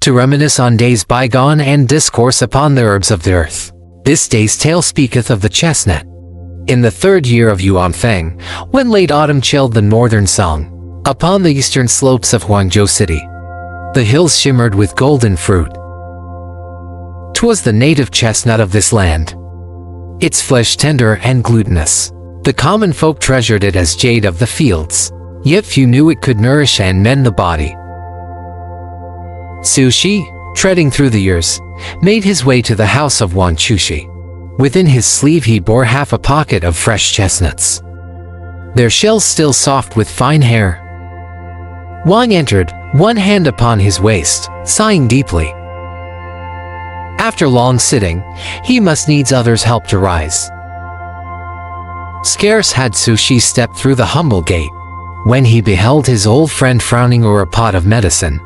to reminisce on days bygone and discourse upon the herbs of the earth. This day's tale speaketh of the chestnut. In the 3rd year of Yuan Feng, when late autumn chilled the northern song, upon the eastern slopes of Huangzhou city, the hills shimmered with golden fruit. 'Twas the native chestnut of this land, its flesh tender and glutinous. The common folk treasured it as jade of the fields, yet few knew it could nourish and mend the body. Su Shi, treading through the years, made his way to the house of Wang Chushi. Within his sleeve he bore half a pocket of fresh chestnuts, their shells still soft with fine hair. Wang entered, one hand upon his waist, sighing deeply. After long sitting, he must needs others' help to rise. Scarce had Su Shi stepped through the humble gate, when he beheld his old friend frowning o'er a pot of medicine.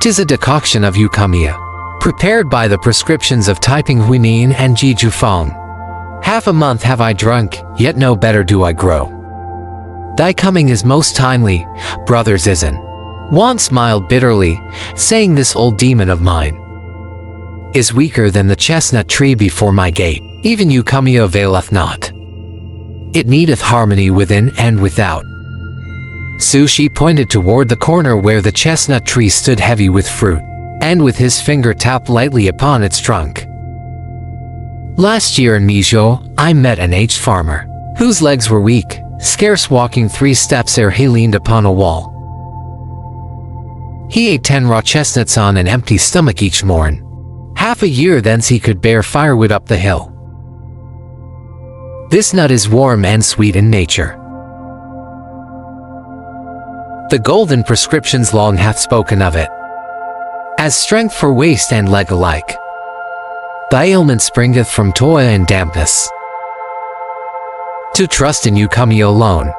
"'Tis a decoction of eucalyptus, prepared by the prescriptions of Taiping Huinin and Ji Jufang. Half a month have I drunk, yet no better do I grow. Thy coming is most timely, brother Zizan." Wang smiled bitterly, saying, "This old demon of mine is weaker than the chestnut tree before my gate. Even eucalyptus availeth not. It needeth harmony within and without." Su Shi pointed toward the corner where the chestnut tree stood heavy with fruit, and with his finger tapped lightly upon its trunk. "Last year in Mizhou, I met an aged farmer, whose legs were weak, scarce walking 3 steps ere he leaned upon a wall. He ate 10 raw chestnuts on an empty stomach each morn. Half a year thence he could bear firewood up the hill. This nut is warm and sweet in nature. The golden prescriptions long hath spoken of it, as strength for waist and leg alike. Thy ailment springeth from toil and dampness. To trust in eucalyptus alone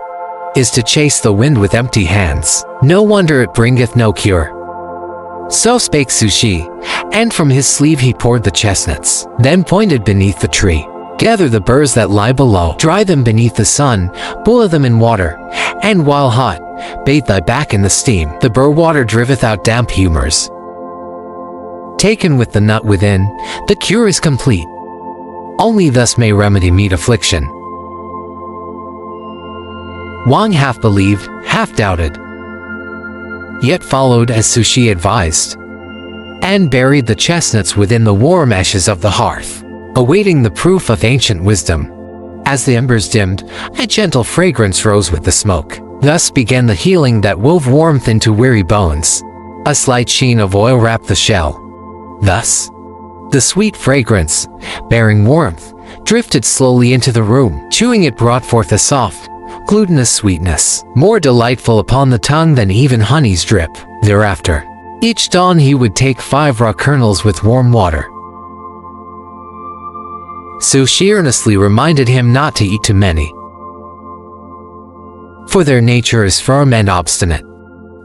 is to chase the wind with empty hands. No wonder it bringeth no cure." So spake Su Shi, and from his sleeve he poured the chestnuts, then pointed beneath the tree. "Gather the burrs that lie below, dry them beneath the sun, boil them in water, and while hot, bathe thy back in the steam. The burr water driveth out damp humors. Taken with the nut within, the cure is complete. Only thus may remedy meet affliction." Wang half believed, half doubted, yet followed as Su Shi advised, and buried the chestnuts within the warm ashes of the hearth, awaiting the proof of ancient wisdom. As the embers dimmed, a gentle fragrance rose with the smoke. Thus began the healing that wove warmth into weary bones. A slight sheen of oil wrapped the shell. Thus, the sweet fragrance, bearing warmth, drifted slowly into the room. Chewing it brought forth a soft, glutinous sweetness, more delightful upon the tongue than even honey's drip. Thereafter, each dawn he would take 5 raw kernels with warm water. Su Shi earnestly reminded him not to eat too many, for their nature is firm and obstinate.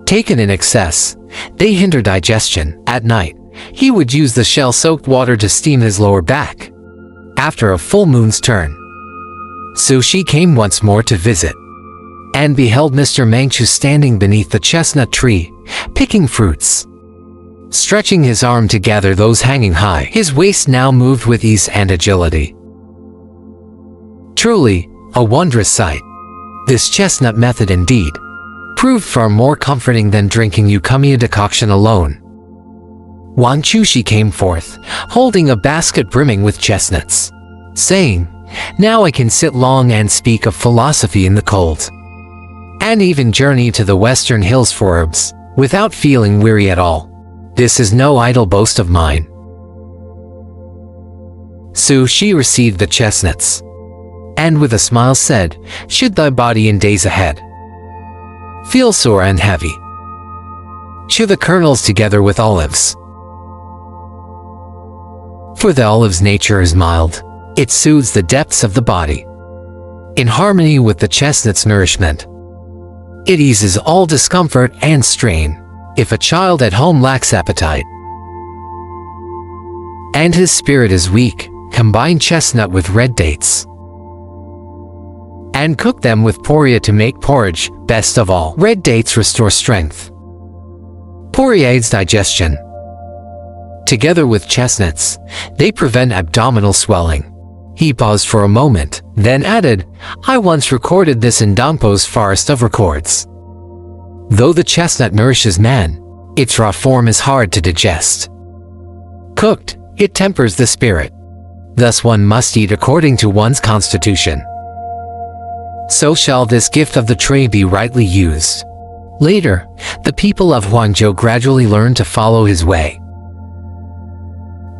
Taken in excess, they hinder digestion. At night, he would use the shell-soaked water to steam his lower back. After a full moon's turn, Su Shi came once more to visit, and beheld Mr. Mangchu standing beneath the chestnut tree, picking fruits. Stretching his arm to gather those hanging high, his waist now moved with ease and agility. Truly, a wondrous sight. This chestnut method indeed proved far more comforting than drinking eucalyptus decoction alone. Wang Chushi came forth, holding a basket brimming with chestnuts, saying, "Now I can sit long and speak of philosophy in the cold, and even journey to the western hills for herbs, without feeling weary at all. This is no idle boast of mine." Su Shi received the chestnuts, and with a smile said, "Should thy body in days ahead feel sore and heavy, chew the kernels together with olives. For the olive's nature is mild, it soothes the depths of the body. In harmony with the chestnut's nourishment, it eases all discomfort and strain. If a child at home lacks appetite, and his spirit is weak, combine chestnut with red dates, and cook them with porridge to make porridge. Best of all, red dates restore strength. Porree aids digestion. Together with chestnuts, they prevent abdominal swelling. He paused for a moment, then added, I once recorded this in Dampo's forest of records. Though the chestnut nourishes man, its raw form is hard to digest. Cooked, it tempers the spirit. Thus one must eat according to one's constitution. So shall this gift of the tree be rightly used. Later, the people of Huangzhou gradually learned to follow his way.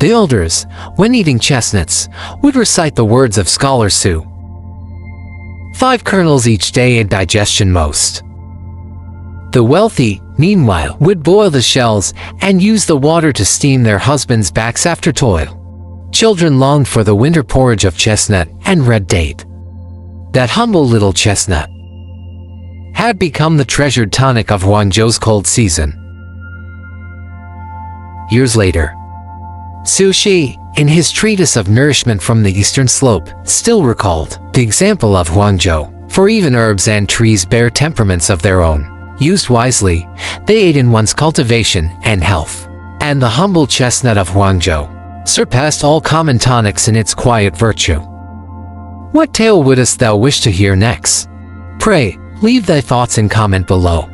The elders, when eating chestnuts, would recite the words of Scholar Su. 5 kernels each day aid digestion most. The wealthy, meanwhile, would boil the shells and use the water to steam their husbands' backs after toil. Children longed for the winter porridge of chestnut and red date. That humble little chestnut had become the treasured tonic of Huangzhou's cold season. Years later, Su Shi, in his treatise of nourishment from the eastern slope, still recalled the example of Huangzhou, for even herbs and trees bear temperaments of their own. Used wisely, they aid in one's cultivation and health. And the humble chestnut of Huangzhou surpassed all common tonics in its quiet virtue. What tale wouldst thou wish to hear next? Pray, leave thy thoughts in comment below.